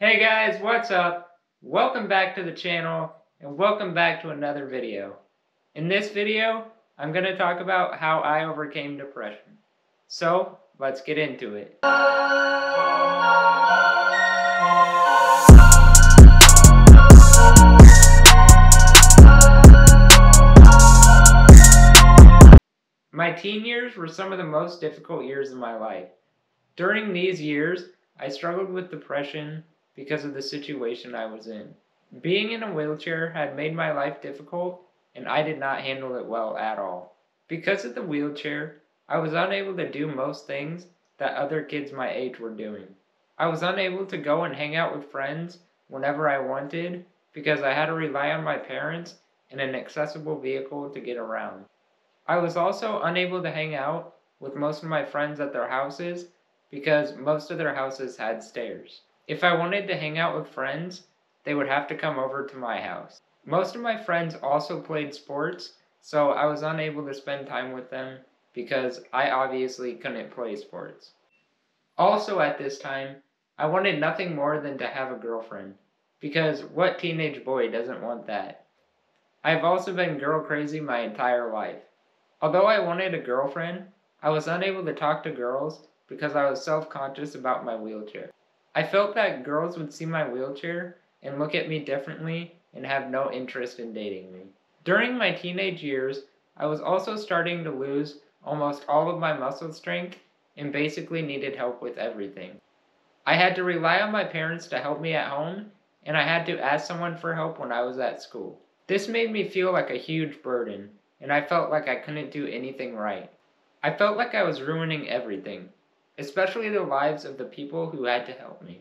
Hey guys, what's up? Welcome back to the channel and welcome back to another video. In this video, I'm going to talk about how I overcame depression. So, let's get into it. My teen years were some of the most difficult years of my life. During these years, I struggled with depression because of the situation I was in. Being in a wheelchair had made my life difficult, and I did not handle it well at all. Because of the wheelchair, I was unable to do most things that other kids my age were doing. I was unable to go and hang out with friends whenever I wanted because I had to rely on my parents and an accessible vehicle to get around. I was also unable to hang out with most of my friends at their houses because most of their houses had stairs. If I wanted to hang out with friends, they would have to come over to my house. Most of my friends also played sports, so I was unable to spend time with them because I obviously couldn't play sports. Also at this time, I wanted nothing more than to have a girlfriend, because what teenage boy doesn't want that? I've also been girl crazy my entire life. Although I wanted a girlfriend, I was unable to talk to girls because I was self-conscious about my wheelchair. I felt that girls would see my wheelchair and look at me differently and have no interest in dating me. During my teenage years, I was also starting to lose almost all of my muscle strength and basically needed help with everything. I had to rely on my parents to help me at home, and I had to ask someone for help when I was at school. This made me feel like a huge burden, and I felt like I couldn't do anything right. I felt like I was ruining everything, especially the lives of the people who had to help me.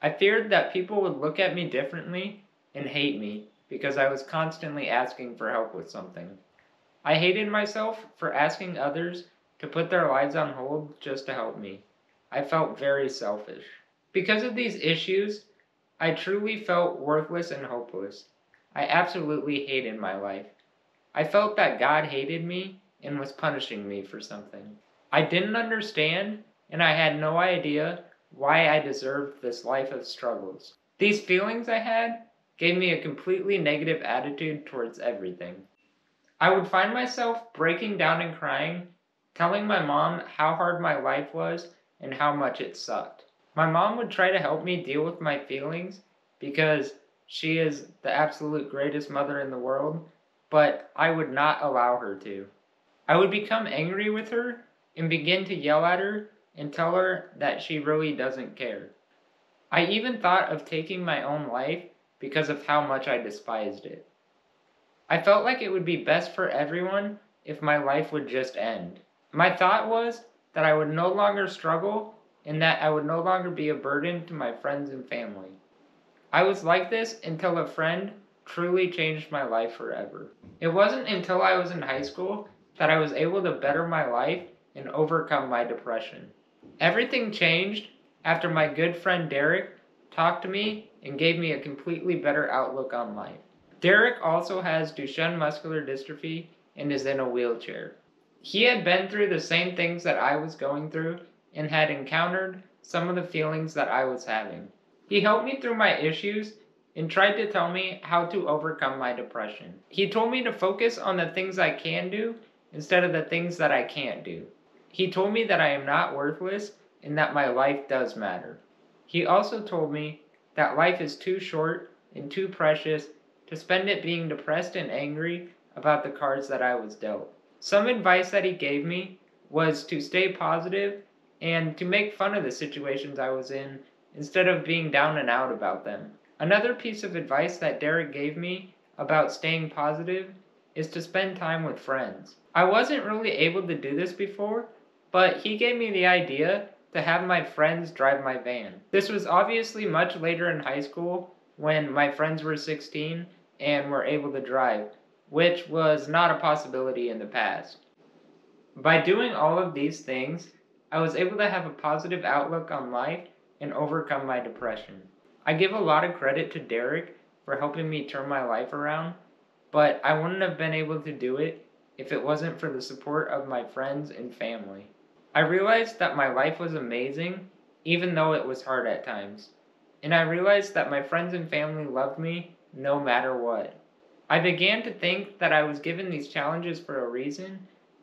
I feared that people would look at me differently and hate me because I was constantly asking for help with something. I hated myself for asking others to put their lives on hold just to help me. I felt very selfish. Because of these issues, I truly felt worthless and hopeless. I absolutely hated my life. I felt that God hated me and was punishing me for something. I didn't understand, and I had no idea why I deserved this life of struggles. These feelings I had gave me a completely negative attitude towards everything. I would find myself breaking down and crying, telling my mom how hard my life was and how much it sucked. My mom would try to help me deal with my feelings because she is the absolute greatest mother in the world, but I would not allow her to. I would become angry with her and begin to yell at her and tell her that she really doesn't care. I even thought of taking my own life because of how much I despised it. I felt like it would be best for everyone if my life would just end. My thought was that I would no longer struggle and that I would no longer be a burden to my friends and family. I was like this until a friend truly changed my life forever. It wasn't until I was in high school that I was able to better my life and overcome my depression. Everything changed after my good friend Derek talked to me and gave me a completely better outlook on life. Derek also has Duchenne muscular dystrophy and is in a wheelchair. He had been through the same things that I was going through and had encountered some of the feelings that I was having. He helped me through my issues and tried to tell me how to overcome my depression. He told me to focus on the things I can do instead of the things that I can't do. He told me that I am not worthless and that my life does matter. He also told me that life is too short and too precious to spend it being depressed and angry about the cards that I was dealt. Some advice that he gave me was to stay positive and to make fun of the situations I was in instead of being down and out about them. Another piece of advice that Derek gave me about staying positive is to spend time with friends. I wasn't really able to do this before, but he gave me the idea to have my friends drive my van. This was obviously much later in high school when my friends were 16 and were able to drive, which was not a possibility in the past. By doing all of these things, I was able to have a positive outlook on life and overcome my depression. I give a lot of credit to Derek for helping me turn my life around, but I wouldn't have been able to do it if it wasn't for the support of my friends and family. I realized that my life was amazing, even though it was hard at times. and I realized that my friends and family loved me no matter what. I began to think that I was given these challenges for a reason,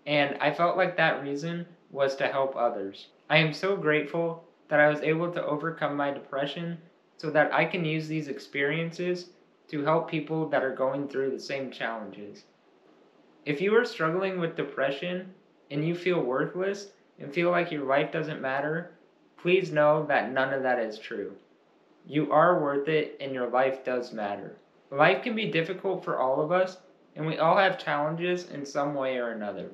and I felt like that reason was to help others. I am so grateful that I was able to overcome my depression so that I can use these experiences to help people that are going through the same challenges. If you are struggling with depression and you feel worthless and feel like your life doesn't matter, please know that none of that is true. You are worth it and your life does matter. Life can be difficult for all of us, and we all have challenges in some way or another.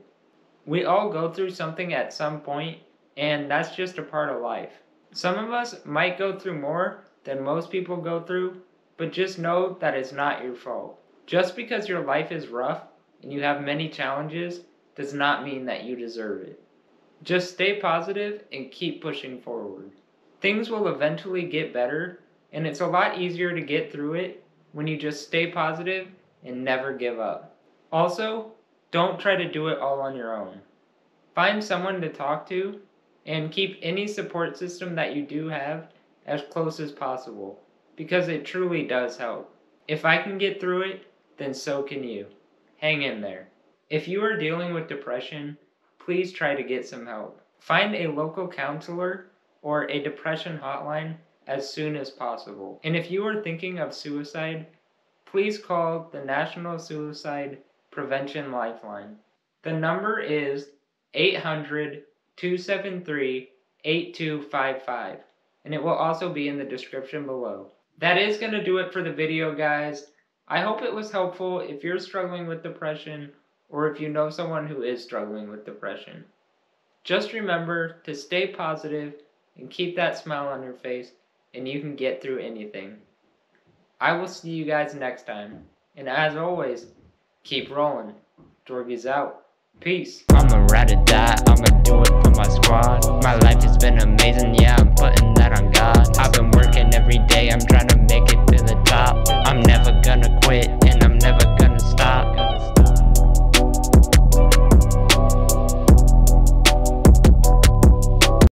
We all go through something at some point, and that's just a part of life. Some of us might go through more than most people go through, but just know that it's not your fault. Just because your life is rough and you have many challenges does not mean that you deserve it. Just stay positive and keep pushing forward. Things will eventually get better, and it's a lot easier to get through it when you just stay positive and never give up. Also, don't try to do it all on your own. Find someone to talk to and keep any support system that you do have as close as possible, because it truly does help. If I can get through it, then so can you. Hang in there. If you are dealing with depression, please try to get some help. Find a local counselor or a depression hotline as soon as possible. And if you are thinking of suicide, please call the National Suicide Prevention Lifeline. The number is 800-273-8255, and it will also be in the description below. That is going to do it for the video, guys. I hope it was helpful if you're struggling with depression or if you know someone who is struggling with depression. Just remember to stay positive and keep that smile on your face, and you can get through anything. I will see you guys next time. And as always, keep rolling. Jorgey's out. Peace. I'ma ride or die, I'ma do it for my squad. My life has been amazing, yeah, I'm